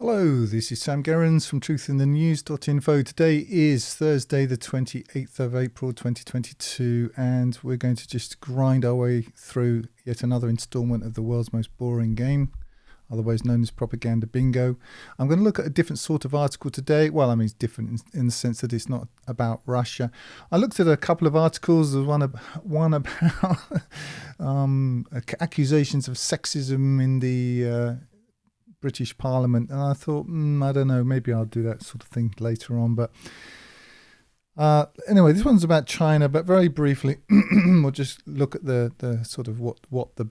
Hello, this is Sam Gerrans from truthinthenews.info. Today is Thursday, the 28th of April, 2022, and we're going to just grind our way through yet another installment of the world's most boring game, otherwise known as Propaganda Bingo. I'm going to look at a different sort of article today. Well, I mean, it's different in the sense that it's not about Russia. I looked at a couple of articles. There's one about accusations of sexism in the British Parliament, and I thought, I don't know, maybe I'll do that sort of thing later on. But anyway, this one's about China, but very briefly, we'll just look at the sort of what the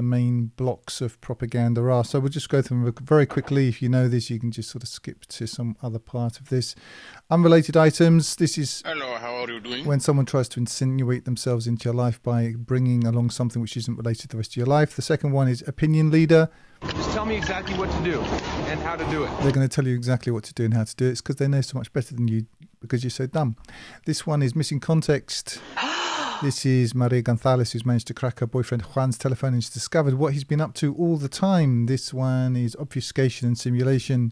main blocks of propaganda are. So we'll just go through them very quickly. If you know this, you can just sort of skip to some other part of this. Unrelated items. This is hello, how are you doing? When someone tries to insinuate themselves into your life by bringing along something which isn't related to the rest of your life. The second one is opinion leader. Just tell me exactly what to do and how to do it. They're going to tell you exactly what to do and how to do it. It's because they know so much better than you because you're so dumb. This one is missing context. This is Maria Gonzalez, who's managed to crack her boyfriend Juan's telephone and she's discovered what he's been up to all the time. This one is obfuscation and simulation.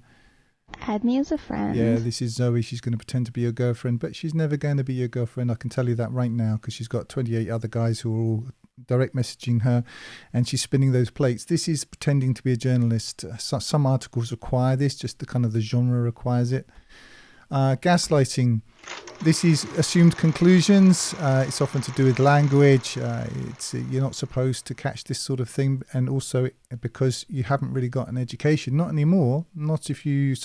Add me as a friend. Yeah, this is Zoe. She's going to pretend to be your girlfriend, but she's never going to be your girlfriend. I can tell you that right now because she's got 28 other guys who are all direct messaging her and she's spinning those plates. This is pretending to be a journalist. Some articles require this, just the kind of the genre requires it. Gaslighting. This is assumed conclusions. It's often to do with language. You're not supposed to catch this sort of thing, and also because you haven't really got an education. Not anymore. Not if you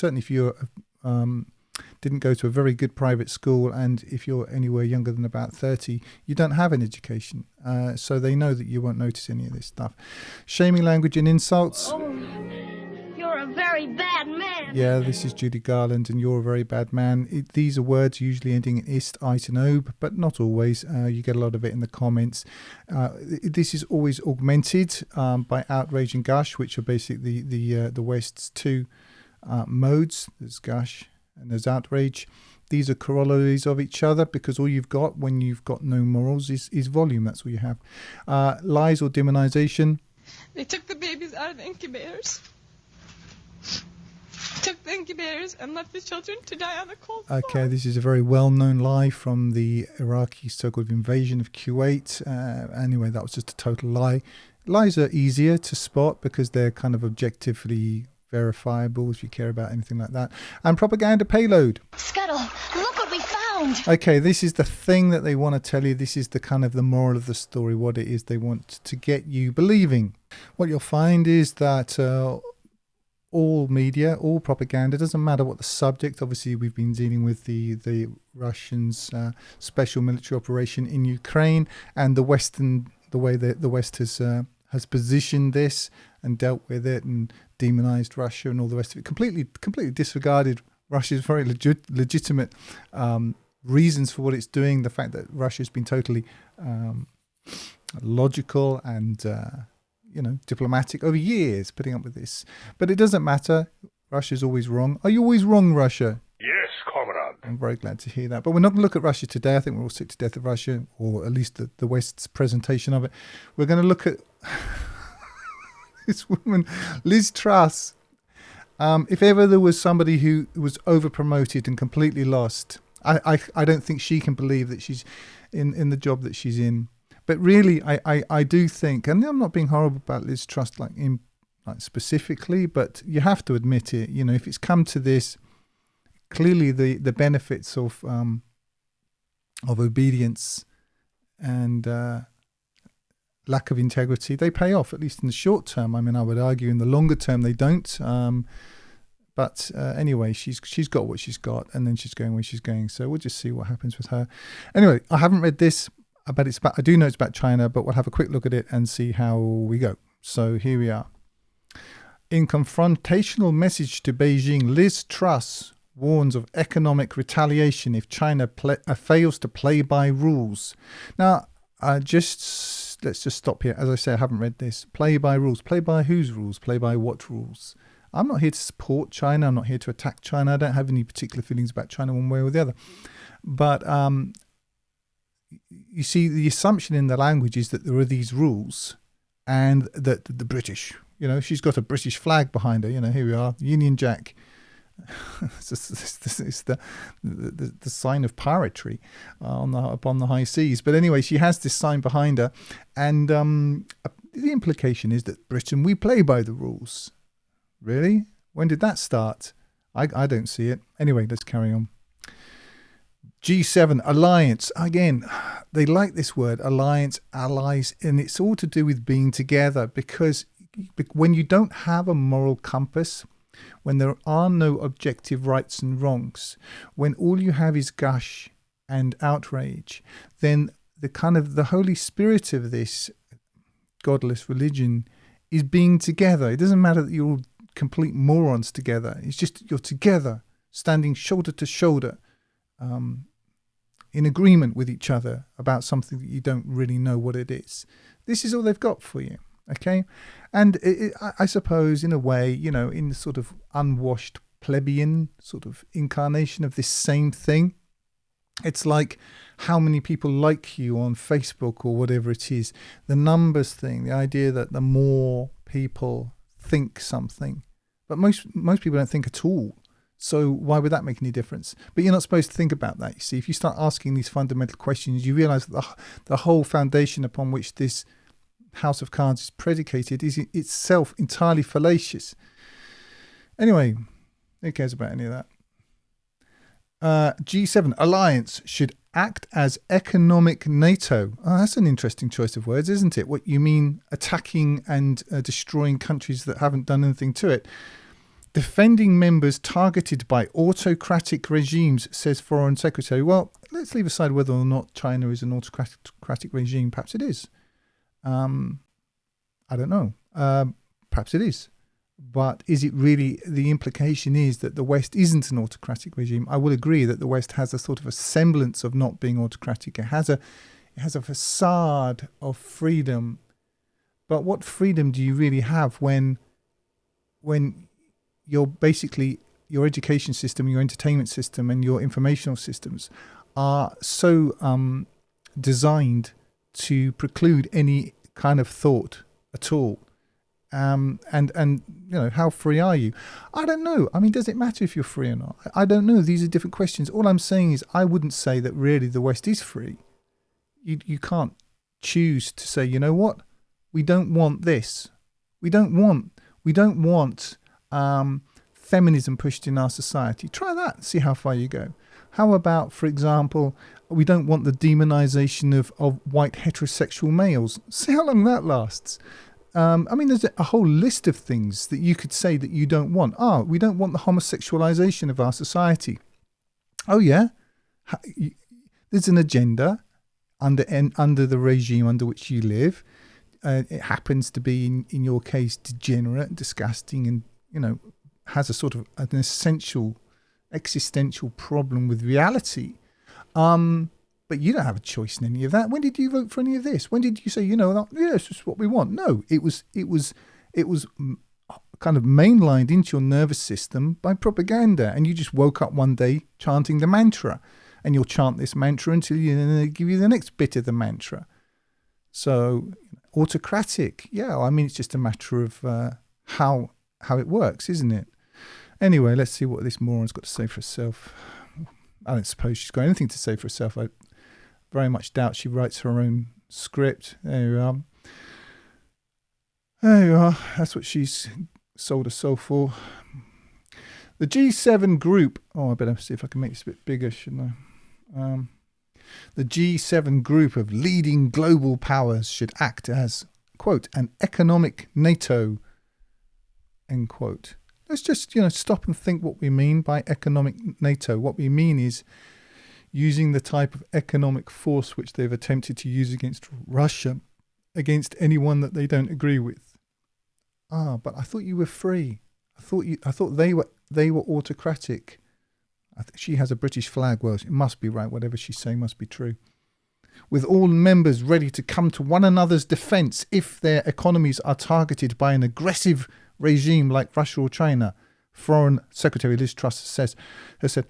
didn't go to a very good private school, and if you're anywhere younger than about 30, you don't have an education. So they know that you won't notice any of this stuff. Shaming language and insults. Oh, you're a very bad man. Yeah, this is Judy Garland, and you're a very bad man. These are words usually ending in ist, ite, and obe, but not always. You get a lot of it in the comments. This is always augmented by outrage and gush, which are basically the West's two modes. There's gush and there's outrage. These are corollaries of each other because all you've got when you've got no morals is volume. That's all you have. Lies or demonization. They took the babies out of the incubators. Took the incubators and left the children to die on the cold floor. Okay, this is a very well-known lie from the Iraqi so-called invasion of Kuwait. Anyway, that was just a total lie. Lies are easier to spot because they're kind of objectively verifiable if you care about anything like that. And propaganda payload. Scuttle, look what we found. Okay, this is the thing that they want to tell you. This is the kind of the moral of the story, what it is they want to get you believing. What you'll find is that all media, all propaganda, doesn't matter what the subject. Obviously, we've been dealing with the Russians' special military operation in Ukraine and the way that the West has positioned this and dealt with it and demonized Russia and all the rest of it. Completely disregarded Russia's very legitimate reasons for what it's doing. The fact that Russia's been totally logical and diplomatic over years, putting up with this. But it doesn't matter. Russia's always wrong. Are you always wrong, Russia? Yes, comrade. I'm very glad to hear that. But we're not going to look at Russia today. I think we're all sick to death of Russia, or at least the West's presentation of it. We're going to look at this woman, Liz Truss. If ever there was somebody who was over-promoted and completely lost, I don't think she can believe that she's in the job that she's in. But really, I do think, and I'm not being horrible about Liz Truss like specifically, but you have to admit it. You know, if it's come to this, clearly the benefits of obedience and lack of integrity, they pay off, at least in the short term. I mean, I would argue in the longer term they don't. But anyway, she's got what she's got, and then she's going where she's going. So we'll just see what happens with her. Anyway, I haven't read this. I do know it's about China, but we'll have a quick look at it and see how we go. So here we are. In confrontational message to Beijing, Liz Truss warns of economic retaliation if China fails to play by rules. Now, let's just stop here. As I say, I haven't read this. Play by rules. Play by whose rules? Play by what rules? I'm not here to support China. I'm not here to attack China. I don't have any particular feelings about China one way or the other. But you see, the assumption in the language is that there are these rules and that the British You know, she's got a British flag behind her. You know, here we are, Union Jack. It's the sign of piratery upon the high seas. But anyway, she has this sign behind her, and the implication is that Britain, we play by the rules. Really? When did that start? I don't see it. Anyway, let's carry on. G7 alliance. Again, they like this word, alliance, allies, and it's all to do with being together, because when you don't have a moral compass, when there are no objective rights and wrongs, when all you have is gush and outrage, then the Holy Spirit of this godless religion is being together. It doesn't matter that you're all complete morons together. It's just you're together, standing shoulder to shoulder, in agreement with each other about something that you don't really know what it is. This is all they've got for you. Okay, and I suppose in a way, you know, in the sort of unwashed plebeian sort of incarnation of this same thing, it's like how many people like you on Facebook or whatever it is, the numbers thing, the idea that the more people think something, but most people don't think at all. So why would that make any difference? But you're not supposed to think about that. You see, if you start asking these fundamental questions, you realize that the whole foundation upon which this house of cards is predicated is itself entirely fallacious. Anyway, who cares about any of that? G7 alliance should act as economic NATO. Oh, that's an interesting choice of words, isn't it? What you mean, attacking and destroying countries that haven't done anything to it. Defending members targeted by autocratic regimes, says Foreign Secretary. Well, let's leave aside whether or not China is an autocratic regime. Perhaps it is. I don't know. Perhaps it is. But is it really? The implication is that the West isn't an autocratic regime. I will agree that the West has a sort of a semblance of not being autocratic. It has a facade of freedom. But what freedom do you really have when you're basically, your education system, your entertainment system, and your informational systems are so designed to preclude any kind of thought at all? And you know, how free are you? I don't know. I mean, does it matter if you're free or not? I don't know. These are different questions. All I'm saying is I wouldn't say that really the West is free. You can't choose to say, you know what, we don't want this. We don't want feminism pushed in our society. Try that, see how far you go. How about, for example, we don't want the demonization of white heterosexual males. See how long that lasts. I mean, there's a whole list of things that you could say that you don't want. We don't want the homosexualization of our society. Oh yeah, there's an agenda under the regime under which you live. It happens to be, in your case, degenerate, disgusting, and, you know, has a sort of an essential existential problem with reality. But you don't have a choice in any of that. When did you vote for any of this? When did you say, you know, yes, this is what we want? No, it was kind of mainlined into your nervous system by propaganda, and you just woke up one day chanting the mantra, and you'll chant this mantra until they give you the next bit of the mantra. So autocratic, yeah. I mean, it's just a matter of how it works, isn't it? Anyway, let's see what this moron's got to say for herself. I don't suppose she's got anything to say for herself. I very much doubt she writes her own script. There you are. There you are. That's what she's sold her soul for. The G7 group. Oh, I better see if I can make this a bit bigger, shouldn't I? The G7 group of leading global powers should act as, quote, an economic NATO, end quote. Let's just, stop and think what we mean by economic NATO. What we mean is using the type of economic force which they've attempted to use against Russia, against anyone that they don't agree with. But I thought you were free. I thought they were autocratic. I think she has a British flag. Well, it must be right. Whatever she's saying must be true. With all members ready to come to one another's defence if their economies are targeted by an aggressive regime like Russia or China, Foreign Secretary Liz Truss has said,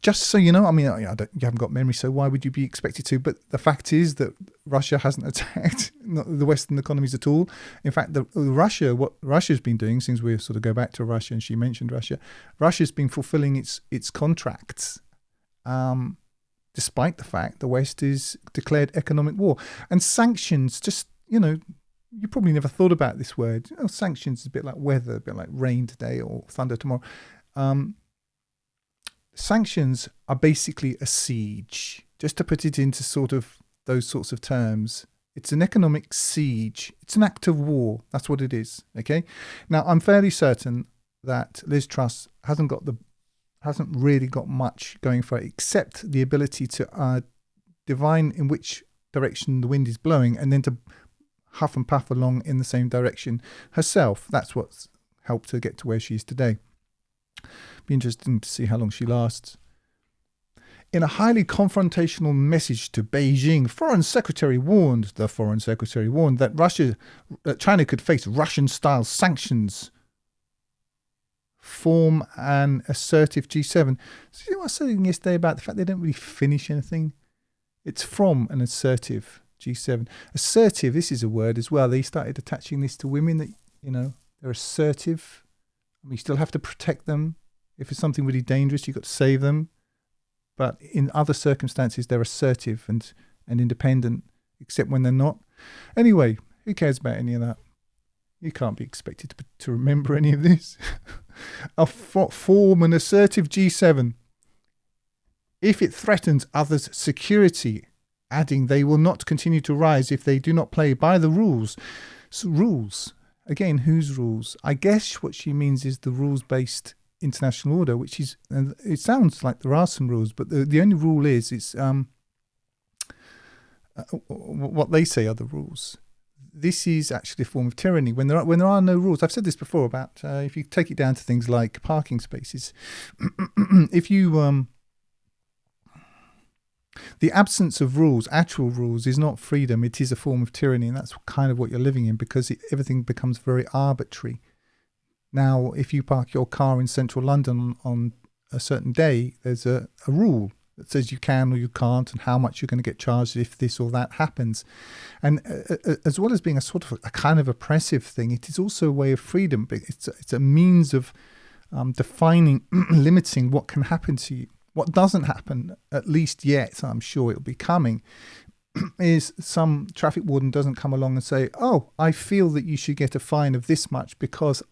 just so you know, I mean, you haven't got memory, so why would you be expected to? But the fact is that Russia hasn't attacked the Western economies at all. In fact, what Russia's been doing, since we sort of go back to Russia, and she mentioned Russia's been fulfilling its contracts, despite the fact the West is declared economic war. And sanctions, just, you probably never thought about this word. Sanctions is a bit like weather, a bit like rain today or thunder tomorrow. Sanctions are basically a siege. Just to put it into sort of those sorts of terms, it's an economic siege. It's an act of war. That's what it is. Okay. Now, I'm fairly certain that Liz Truss hasn't really got much going for it, except the ability to divine in which direction the wind is blowing, and then to huff and puff along in the same direction herself. That's what's helped her get to where she is today. Be interesting to see how long she lasts. In a highly confrontational message to Beijing, the Foreign Secretary warned that China could face Russian-style sanctions. Form an assertive G7. See what I was saying yesterday about the fact they don't really finish anything? It's from an assertive G7. Assertive, this is a word as well. They started attaching this to women, that, they're assertive. You still have to protect them. If it's something really dangerous, you've got to save them. But in other circumstances, they're assertive and independent, except when they're not. Anyway, who cares about any of that? You can't be expected to remember any of this. Form an assertive G7 if it threatens others' security, adding they will not continue to rise if they do not play by the rules. So, rules. Again, whose rules? I guess what she means is the rules-based international order, which is, it sounds like there are some rules, but the only rule is what they say are the rules. This is actually a form of tyranny when there are no rules. I've said this before about if you take it down to things like parking spaces. If you the absence of rules, actual rules, is not freedom. It is a form of tyranny, and that's kind of what you're living in, because everything becomes very arbitrary. Now, if you park your car in central London on a certain day, there's a rule that says you can or you can't, and how much you're going to get charged if this or that happens. And as well as being a sort of a kind of oppressive thing, it is also a way of freedom. It's a means of defining, limiting what can happen to you. What doesn't happen, at least yet, I'm sure it'll be coming, is some traffic warden doesn't come along and say, oh, I feel that you should get a fine of this much because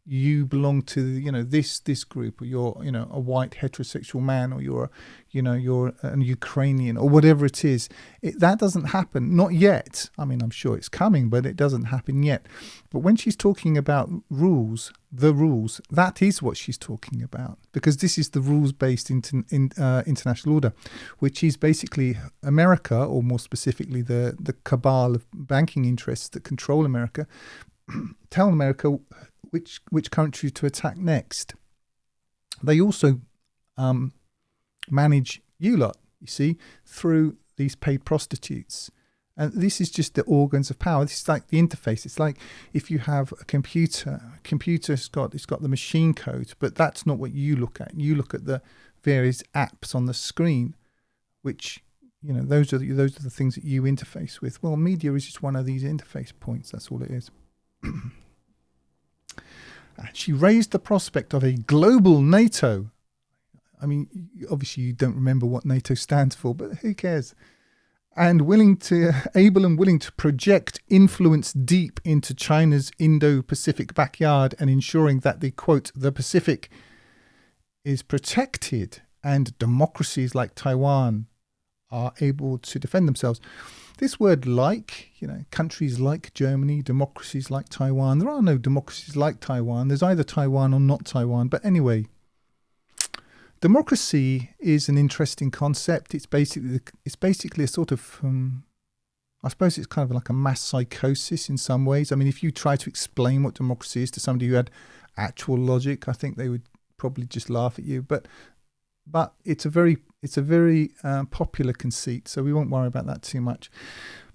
you belong to, this group, or you're, a white heterosexual man, or you're a Ukrainian, or whatever it is. That doesn't happen, not yet. I mean, I'm sure it's coming, but it doesn't happen yet. But when she's talking about rules, the rules, that is what she's talking about, because this is the rules-based international order, which is basically America, or more specifically the cabal of banking interests that control America, tell America which country to attack next. They also manage you lot, you see, through these paid prostitutes. And this is just the organs of power. This is like the interface. It's like if you have a computer's got the machine code, but that's not what you look at. You look at the various apps on the screen, which, those are the things that you interface with. Well, media is just one of these interface points. That's all it is. She raised the prospect of a global NATO. I mean, obviously you don't remember what NATO stands for, but who cares? And able and willing to project influence deep into China's Indo-Pacific backyard, and ensuring that the, quote, the Pacific is protected and democracies like Taiwan are able to defend themselves. This word like, countries like Germany, democracies like Taiwan. There are no democracies like Taiwan. There's either Taiwan or not Taiwan. But anyway, democracy is an interesting concept. It's basically a sort of, I suppose it's kind of like a mass psychosis in some ways. I mean, if you try to explain what democracy is to somebody who had actual logic, I think they would probably just laugh at you. But it's a very popular conceit, so we won't worry about that too much.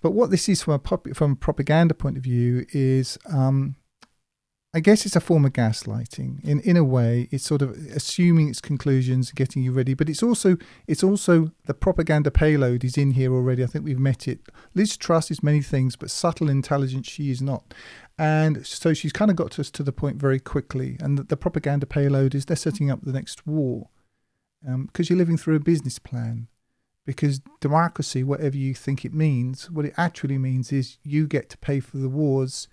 But what this is from a propaganda point of view is I guess it's a form of gaslighting. In a way, it's sort of assuming its conclusions, getting you ready. But it's also the propaganda payload is in here already. I think we've met it. Liz Truss is many things, but subtle intelligence she is not. And so she's kind of got us to the point very quickly. And the propaganda payload is they're setting up the next war because you're living through a business plan. Because democracy, whatever you think it means, what it actually means is you get to pay for the wars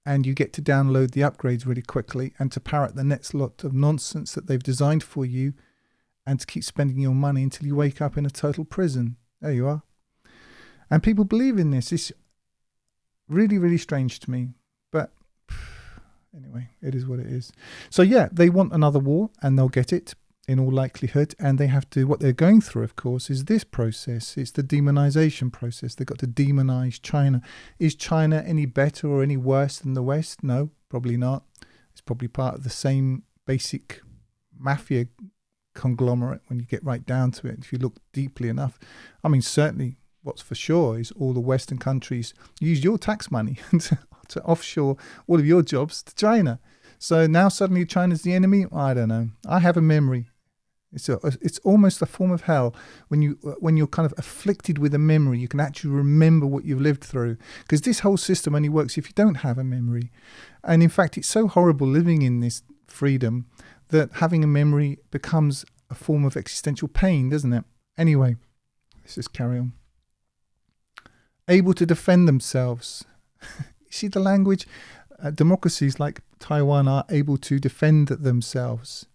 and you get to download the upgrades really quickly and to parrot the next lot of nonsense that they've designed for you and to keep spending your money until you wake up in a total prison. There you are. And people believe in this. It's really, really strange to me. But anyway, it is what it is. So yeah, they want another war and they'll get it in all likelihood. And they have to, what they're going through, of course, is this process. It's the demonization process. They've got to demonize China. Is China any better or any worse than the West? No, probably not. It's probably part of the same basic mafia conglomerate when you get right down to it, if you look deeply enough. I mean, certainly what's for sure is all the Western countries use your tax money to offshore all of your jobs to China. So now suddenly China's the enemy? I don't know. I have a memory. It's almost a form of hell when you're kind of afflicted with a memory. You can actually remember what you've lived through, because this whole system only works if you don't have a memory. And in fact, it's so horrible living in this freedom that having a memory becomes a form of existential pain, doesn't it? Anyway, let's just carry on. Able to defend themselves. You see the language? Democracies like Taiwan are able to defend themselves.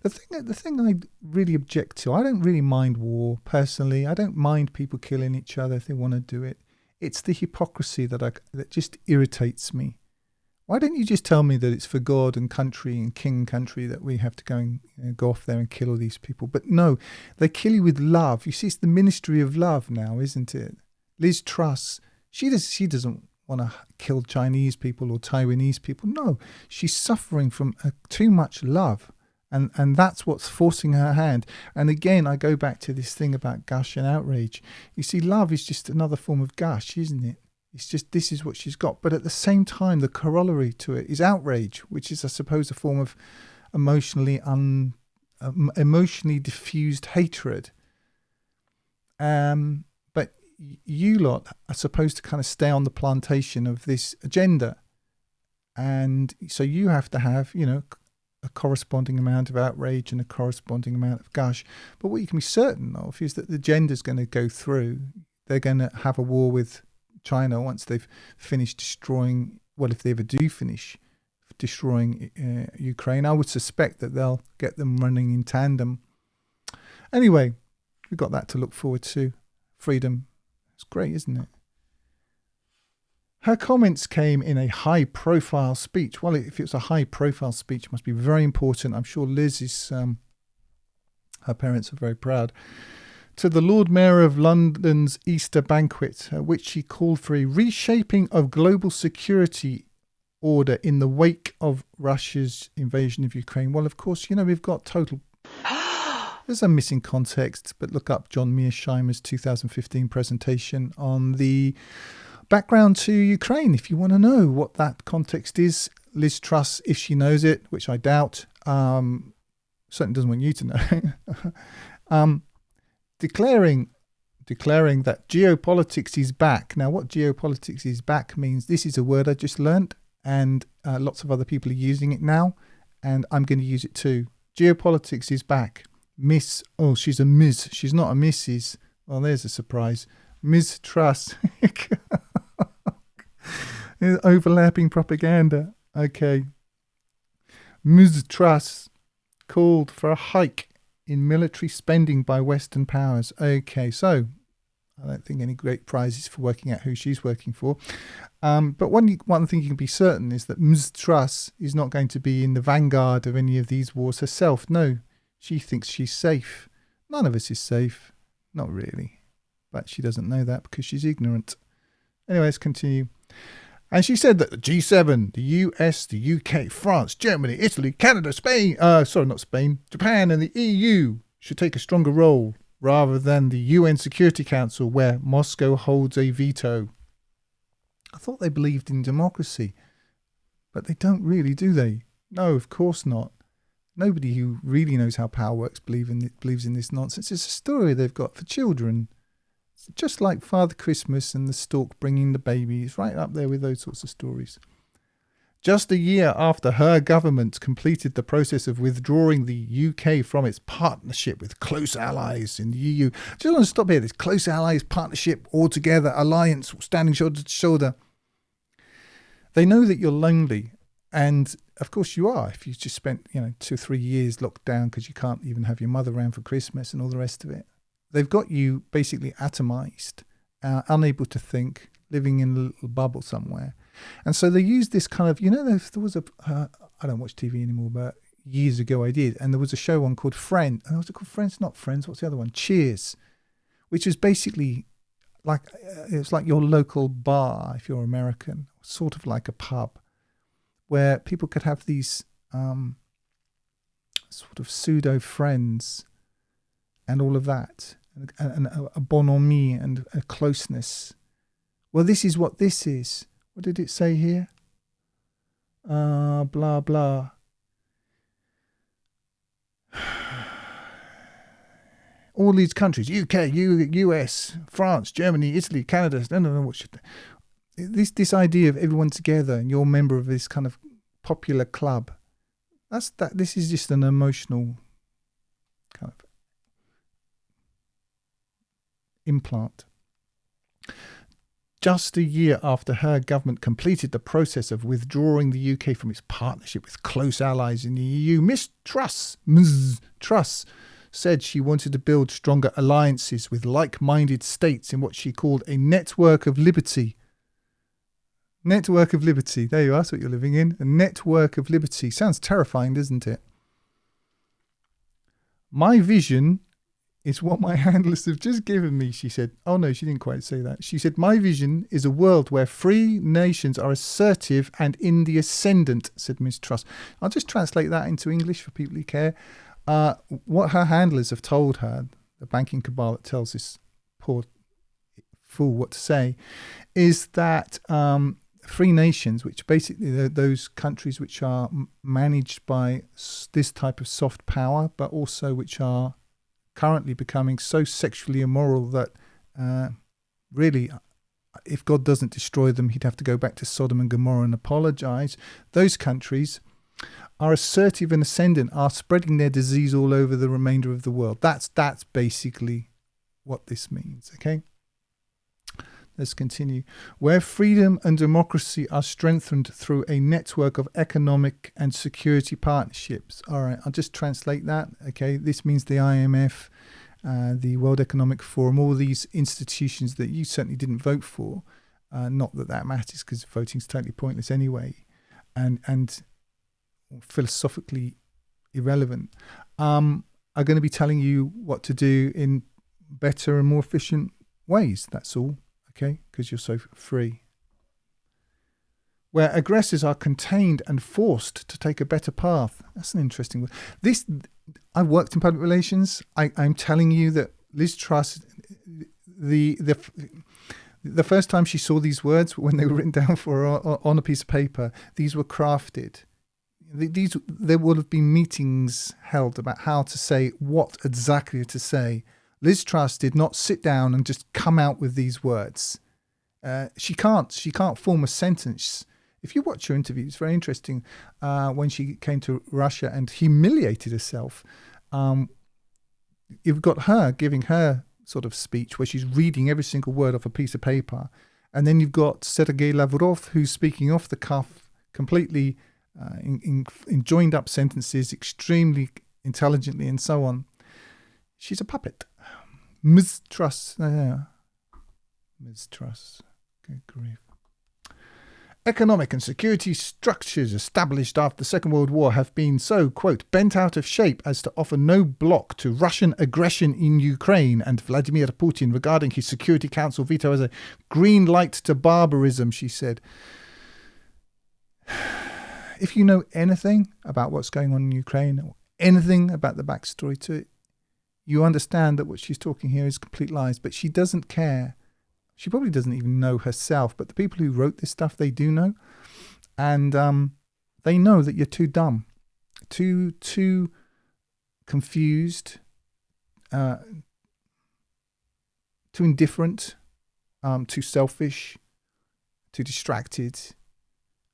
The thing I really object to, I don't really mind war personally. I don't mind people killing each other if they want to do it. It's the hypocrisy that just irritates me. Why don't you just tell me that it's for God and country and king and country that we have to go and go off there and kill all these people? But no, they kill you with love. You see, it's the ministry of love now, isn't it? Liz Truss, she doesn't want to kill Chinese people or Taiwanese people. No, she's suffering from too much love. And that's what's forcing her hand. And again, I go back to this thing about gush and outrage. You see, love is just another form of gush, isn't it? It's just, this is what she's got. But at the same time, the corollary to it is outrage, which is, I suppose, a form of emotionally diffused hatred. But you lot are supposed to kind of stay on the plantation of this agenda. And so you have to have, a corresponding amount of outrage and a corresponding amount of gush. But what you can be certain of is that the agenda's going to go through. They're going to have a war with China once they've finished destroying, well, if they ever do finish destroying Ukraine. I would suspect that they'll get them running in tandem. Anyway, we've got that to look forward to. Freedom. It's great, isn't it? Her comments came in a high-profile speech. Well, if it's a high-profile speech, it must be very important. I'm sure Liz is, her parents are very proud. To the Lord Mayor of London's Easter banquet, at which she called for a reshaping of global security order in the wake of Russia's invasion of Ukraine. Well, of course, we've got total... There's a missing context, but look up John Mearsheimer's 2015 presentation on the background to Ukraine if you want to know what that context is. Liz Truss, if she knows it, which I doubt, certainly doesn't want you to know, declaring that geopolitics is back. Now, what geopolitics is back means, this is a word I just learned, and lots of other people are using it now, and I'm going to use it too. Geopolitics is back. She's a Ms. She's not a Mrs. Well, there's a surprise. Ms. Truss. Overlapping propaganda. Okay. Ms. Truss called for a hike in military spending by Western powers. Okay, so I don't think any great prizes for working out who she's working for. But one thing you can be certain is that Ms. Truss is not going to be in the vanguard of any of these wars herself. No, she thinks she's safe. None of us is safe. Not really. But she doesn't know that because she's ignorant. Anyway, let's continue. And she said that the G7, the US, the UK, France, Germany, Italy, Canada, Spain, Japan and the EU should take a stronger role rather than the UN Security Council where Moscow holds a veto. I thought they believed in democracy. But they don't really, do they? No, of course not. Nobody who really knows how power works believes in this nonsense. It's a story they've got for children. It's just like Father Christmas and the stork bringing the baby. It's right up there with those sorts of stories. Just a year after her government completed the process of withdrawing the UK from its partnership with close allies in the EU. Just want to stop here. This close allies, partnership, all together, alliance, standing shoulder to shoulder. They know that you're lonely. And of course you are, if you just spent 2 or 3 years locked down because you can't even have your mother around for Christmas and all the rest of it. They've got you basically atomized, unable to think, living in a little bubble somewhere. And so they use this kind of, there was I don't watch TV anymore, but years ago I did. And there was a show on called Friends. And was it called Friends? Not Friends. What's the other one? Cheers. Which is basically like, it's like your local bar, if you're American, sort of like a pub, where people could have these sort of pseudo friends and all of that, and a bonhomie and a closeness. Well, this is what this is. What did it say here? Blah, blah. All these countries, UK, US, France, Germany, Italy, Canada, no, what should this idea of everyone together and you're a member of this kind of popular club. This is just an emotional kind of implant. Just a year after her government completed the process of withdrawing the UK from its partnership with close allies in the EU, Ms. Truss said she wanted to build stronger alliances with like-minded states in what she called a network of liberty. Network of liberty. There you are. That's what you're living in. A network of liberty. Sounds terrifying, doesn't it? My vision is what my handlers have just given me, she said. Oh no, she didn't quite say that. She said, my vision is a world where free nations are assertive and in the ascendant, said Ms. Truss. I'll just translate that into English for people who care. What her handlers have told her, the banking cabal that tells this poor fool what to say, is that free nations, which basically are those countries which are managed by this type of soft power, but also which are currently becoming so sexually immoral that really, if God doesn't destroy them, he'd have to go back to Sodom and Gomorrah and apologize. Those countries are assertive and ascendant, are spreading their disease all over the remainder of the world. That's basically what this means, okay? Let's continue. Where freedom and democracy are strengthened through a network of economic and security partnerships. All right, I'll just translate that. Okay, this means the IMF, the World Economic Forum, all these institutions that you certainly didn't vote for. Not that that matters, because voting is totally pointless anyway, and philosophically irrelevant. Are going to be telling you what to do in better and more efficient ways. That's all. Okay, because you're so free. Where aggressors are contained and forced to take a better path. That's an interesting word. I worked in public relations. I'm telling you that Liz Truss, the first time she saw these words, when they were written down for on a piece of paper, these were crafted. There would have been meetings held about how to say, what exactly to say. Liz Truss did not sit down and just come out with these words. She can't form a sentence. If you watch her interview, it's very interesting. When she came to Russia and humiliated herself, you've got her giving her sort of speech where she's reading every single word off a piece of paper. And then you've got Sergei Lavrov, who's speaking off the cuff, completely in joined up sentences, extremely intelligently and so on. She's a puppet. Ms. Truss. Ms. Truss. Good grief. Economic and security structures established after the Second World War have been so, quote, bent out of shape as to offer no block to Russian aggression in Ukraine, and Vladimir Putin regarding his Security Council veto as a green light to barbarism, she said. If you know anything about what's going on in Ukraine, or anything about the backstory to it, you understand that what she's talking here is complete lies, but she doesn't care. She probably doesn't even know herself, but the people who wrote this stuff, they do know. And They know that you're too dumb, too confused, too indifferent, too selfish, too distracted,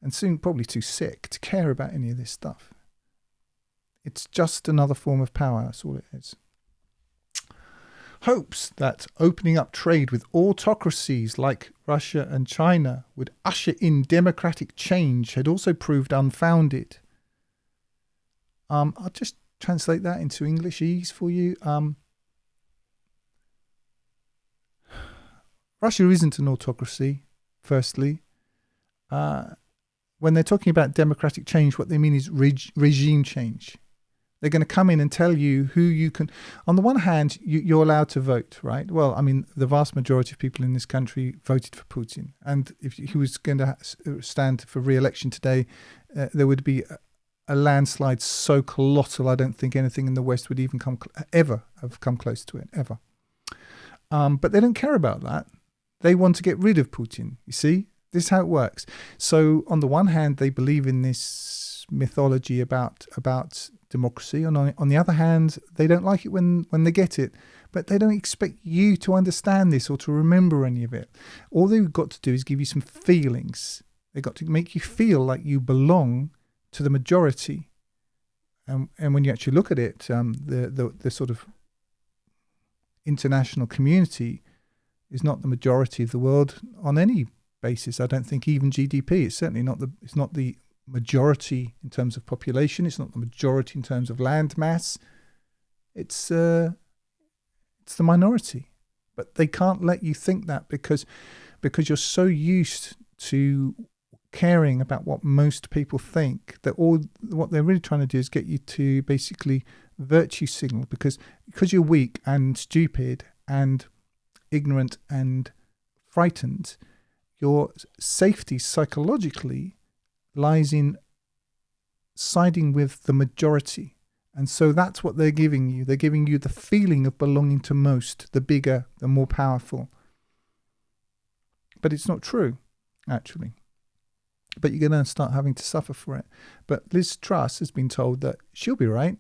and soon probably too sick to care about any of this stuff. It's just another form of power. That's all it is. Hopes that opening up trade with autocracies like Russia and China would usher in democratic change had also proved unfounded. I'll just translate that into Englishese for you. Russia isn't an autocracy, firstly. When they're talking about democratic change, what they mean is regime change. They're going to come in and tell you who you can... On the one hand, you're allowed to vote, right? Well, I mean, the vast majority of people in this country voted for Putin. And if he was going to stand for re-election today, there would be a landslide so colossal, I don't think anything in the West would even ever have come close to it, ever. But they don't care about that. They want to get rid of Putin, you see? This is how it works. So on the one hand, they believe in this mythology about democracy. And on the other hand, they don't like it when they get it. But they don't expect you to understand this or to remember any of it. All they've got to do is give you some feelings. They've got to make you feel like you belong to the majority. And when you actually look at it, the sort of international community is not the majority of the world on any basis. I don't think even GDP. It's certainly not the majority in terms of population. It's not the majority in terms of land mass. It's the minority. But they can't let you think that because you're so used to caring about what most people think that what they're really trying to do is get you to basically virtue signal because you're weak and stupid and ignorant and frightened. Your safety psychologically lies in siding with the majority. And so that's what they're giving you. They're giving you the feeling of belonging to most, the bigger, the more powerful. But it's not true, actually. But you're going to start having to suffer for it. But Liz Truss has been told that she'll be right.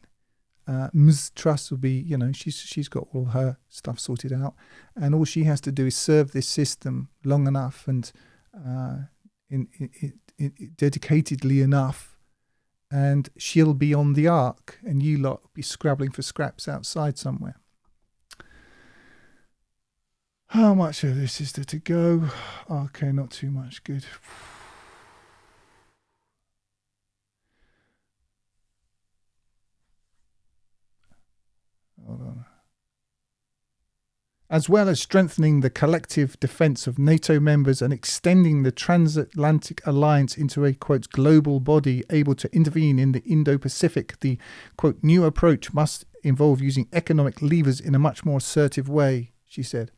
Ms. Truss will be, she's got all her stuff sorted out. And all she has to do is serve this system long enough and dedicatedly enough, and she'll be on the ark, and you lot will be scrabbling for scraps outside somewhere. How much of this is there to go? Okay, not too much. Good. Hold on. As well as strengthening the collective defence of NATO members and extending the transatlantic alliance into a, quote, global body able to intervene in the Indo-Pacific, the, quote, new approach must involve using economic levers in a much more assertive way, she said.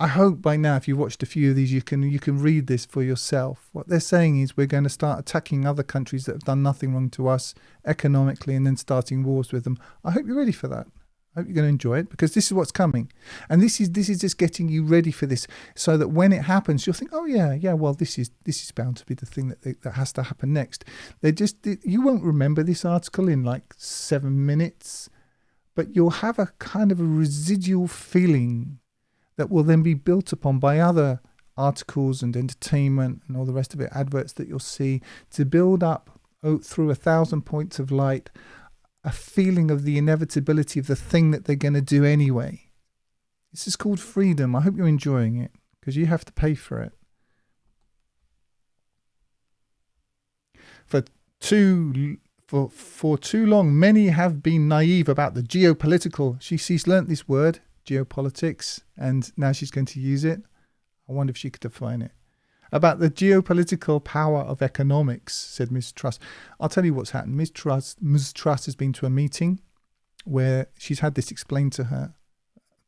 I hope by now, if you watched a few of these, you can read this for yourself. What they're saying is we're going to start attacking other countries that have done nothing wrong to us economically and then starting wars with them. I hope you're ready for that. I hope you're going to enjoy it because this is what's coming. And this is just getting you ready for this so that when it happens, you'll think, oh, yeah, well, this is bound to be the thing that has to happen next. You won't remember this article in like 7 minutes, but you'll have a kind of a residual feeling that will then be built upon by other articles and entertainment and all the rest of it, adverts that you'll see, to build up through 1,000 points of light a feeling of the inevitability of the thing that they're going to do anyway. This is called freedom. I hope you're enjoying it because you have to pay for it. For too long, many have been naive about the geopolitical. She's learnt this word, geopolitics, and now she's going to use it. I wonder if she could define it. About the geopolitical power of economics, said Ms. Truss. I'll tell you what's happened. Ms. Truss has been to a meeting where she's had this explained to her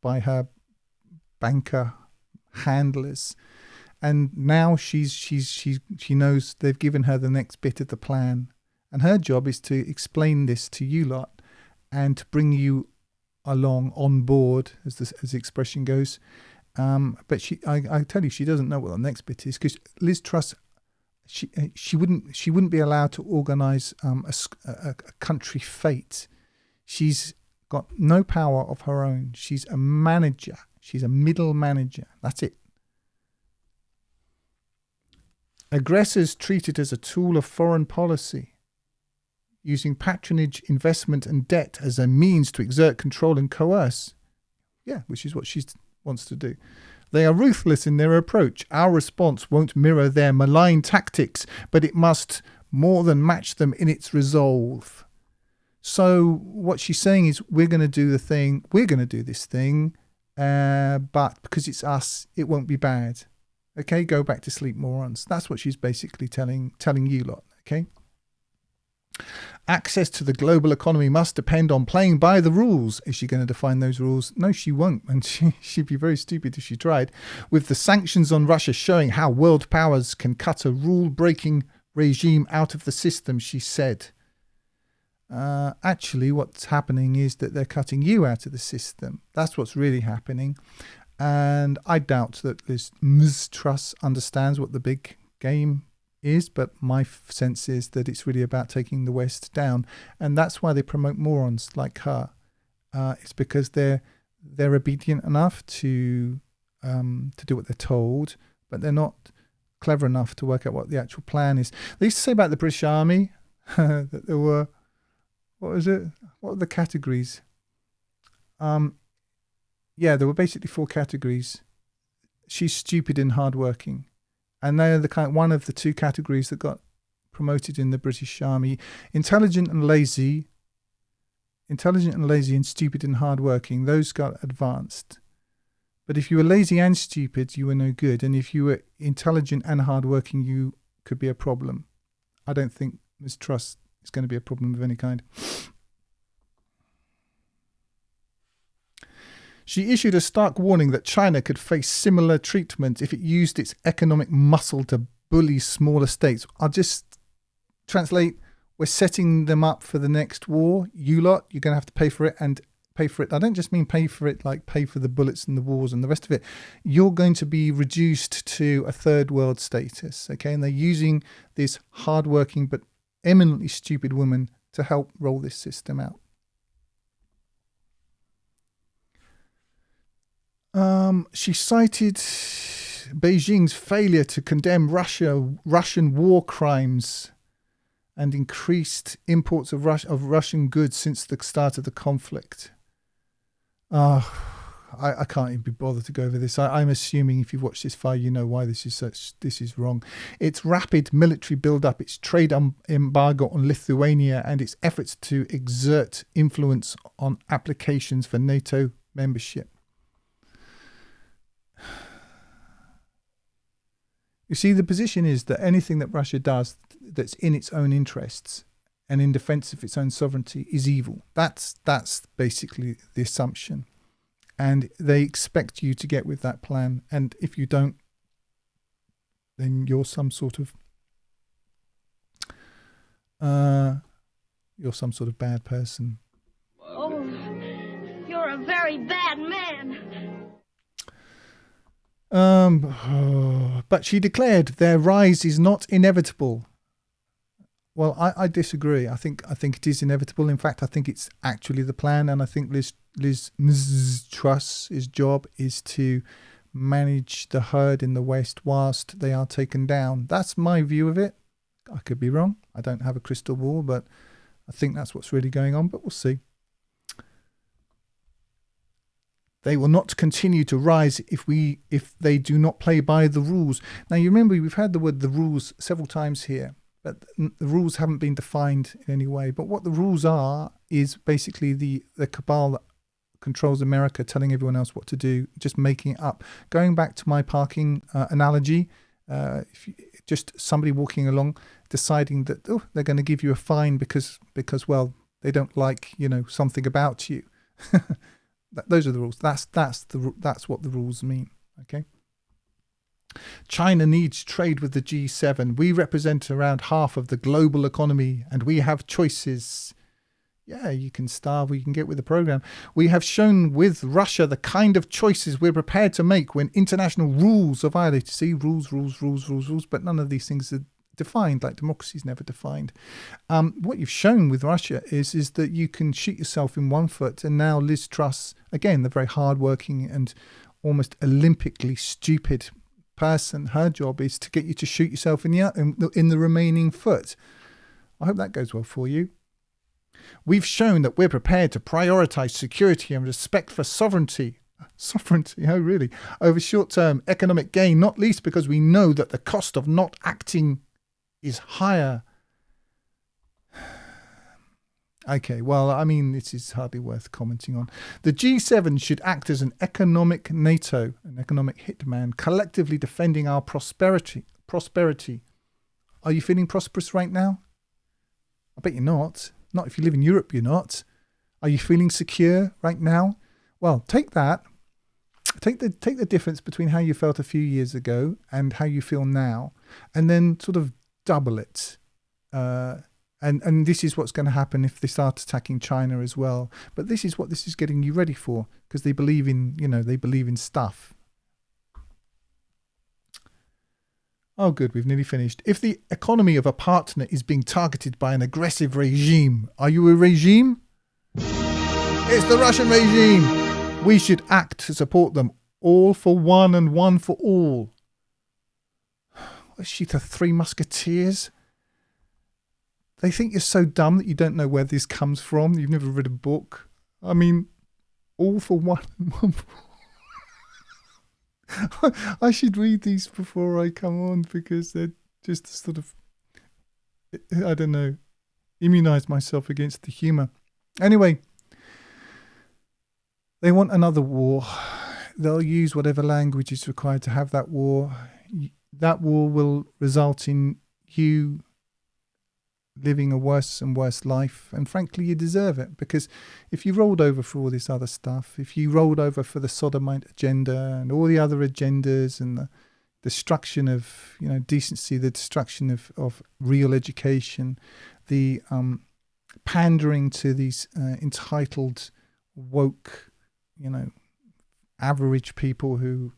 by her banker handlers, and now she knows they've given her the next bit of the plan, and her job is to explain this to you lot and to bring you along on board, as the expression goes. But I tell you, she doesn't know what the next bit is because Liz Truss she wouldn't be allowed to organize a country fate. She's got no power of her own. She's a manager. She's a middle manager. That's it. Aggressors treated as a tool of foreign policy, using patronage, investment and debt as a means to exert control and coerce. Yeah, which is what she wants to do. They are ruthless in their approach. Our response won't mirror their malign tactics, but it must more than match them in its resolve. So what she's saying is, we're going to do the thing, we're going to do this thing, but because it's us, it won't be bad. Okay, go back to sleep, morons. That's what she's basically telling you lot, okay? Access to the global economy must depend on playing by the rules. Is she going to define those rules? No, she won't. And she'd be very stupid if she tried. With the sanctions on Russia showing how world powers can cut a rule-breaking regime out of the system, she said. Actually, what's happening is that they're cutting you out of the system. That's what's really happening. And I doubt that Ms. Truss understands what the big game is, but my sense is that it's really about taking the West down, and that's why they promote morons like her. It's because they're obedient enough to do what they're told, but they're not clever enough to work out what the actual plan is. They used to say about the British Army that there were, what were the categories? Yeah, there were basically 4 categories. She's stupid and hardworking. And they're one of the 2 categories that got promoted in the British Army. Intelligent and lazy and stupid and hardworking, those got advanced. But if you were lazy and stupid, you were no good. And if you were intelligent and hardworking, you could be a problem. I don't think Ms. Truss is going to be a problem of any kind. She issued a stark warning that China could face similar treatment if it used its economic muscle to bully smaller states. I'll just translate. We're setting them up for the next war. You lot, you're going to have to pay for it, and pay for it. I don't just mean pay for it like pay for the bullets and the wars and the rest of it. You're going to be reduced to a third world status, okay? And they're using this hardworking but eminently stupid woman to help roll this system out. She cited Beijing's failure to condemn Russian war crimes and increased imports of Russian goods since the start of the conflict. I can't even be bothered to go over this. I'm assuming if you've watched this far, you know why this is wrong. Its rapid military build-up, its trade embargo on Lithuania, and its efforts to exert influence on applications for NATO membership. You see, the position is that anything that Russia does that's in its own interests and in defense of its own sovereignty is evil. That's basically the assumption. And they expect you to get with that plan. And if you don't, then you're some sort of bad person. Oh, you're a very bad man. But she declared their rise is not inevitable. Well, I disagree. I think it is inevitable. In fact, I think it's actually the plan, and I think Ms. Truss's job is to manage the herd in the West whilst they are taken down. That's my view of it. I could be wrong. I don't have a crystal ball, but I think that's what's really going on, but we'll see. They will not continue to rise if they do not play by the rules. Now, you remember we've had the word the rules several times here, but the rules haven't been defined in any way. But what the rules are is basically the cabal that controls America telling everyone else what to do, just making it up. Going back to my parking analogy, just somebody walking along deciding that they're going to give you a fine because well, they don't like something about you. Those are the rules. That's what the rules mean. Okay. China needs trade with the G7. We represent around half of the global economy, and we have choices. Yeah, you can starve or you can get with the program. We have shown with Russia the kind of choices we're prepared to make when international rules are violated. See, rules, but none of these things defined like democracy is never defined. What you've shown with Russia is that you can shoot yourself in one foot, and now Liz Truss, again, the very hardworking and almost Olympically stupid person, her job is to get you to shoot yourself in the remaining foot. I hope that goes well for you. We've shown that we're prepared to prioritize security and respect for sovereignty. Sovereignty, oh really? Over short-term economic gain, not least because we know that the cost of not acting is higher. Okay, well, I mean, this is hardly worth commenting on. The G7 should act as an economic NATO, an economic hitman, collectively defending our prosperity. Are you feeling prosperous right now? I bet you're not. Not if you live in Europe, you're not. Are you feeling secure right now? Well, take that. Take the difference between how you felt a few years ago and how you feel now, and then sort of double it. And this is what's going to happen if they start attacking China as well. But this is what this is getting you ready for, because they believe in stuff. Oh, good. We've nearly finished. If the economy of a partner is being targeted by an aggressive regime, are you a regime? It's the Russian regime. We should act to support them. All for one and one for all. Is she the Three Musketeers? They think you're so dumb that you don't know where this comes from. You've never read a book. I mean, all for one and one for all. I should read these before I come on, because they're just sort of, I don't know, immunize myself against the humour. Anyway, they want another war. They'll use whatever language is required to have that war. That war will result in you living a worse and worse life, and frankly you deserve it, because if you rolled over for all this other stuff, if you rolled over for the sodomite agenda and all the other agendas and the destruction of decency, the destruction of real education, the pandering to these entitled woke average people who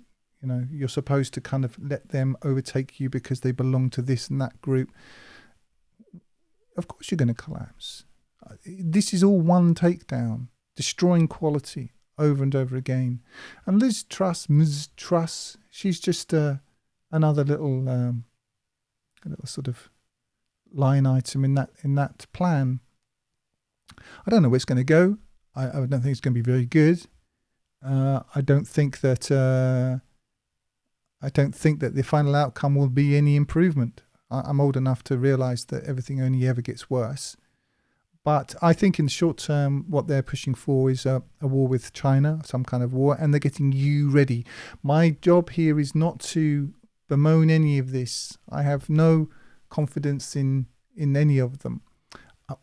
you're supposed to kind of let them overtake you because they belong to this and that group, of course you're going to collapse. This is all one takedown, destroying quality over and over again. And Ms. Truss, she's just another little sort of line item in that plan. I don't know where it's going to go. I don't think it's going to be very good. I don't think that the final outcome will be any improvement. I'm old enough to realise that everything only ever gets worse. But I think in the short term, what they're pushing for is a war with China, some kind of war, and they're getting you ready. My job here is not to bemoan any of this. I have no confidence in any of them.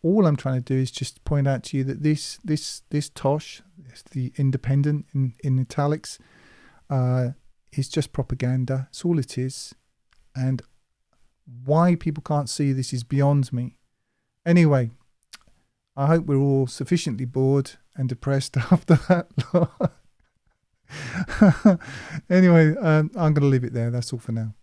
All I'm trying to do is just point out to you that this tosh, the Independent in italics, is just propaganda. It's all it is. And why people can't see this is beyond me. Anyway, I hope we're all sufficiently bored and depressed after that. Anyway, I'm going to leave it there. That's all for now.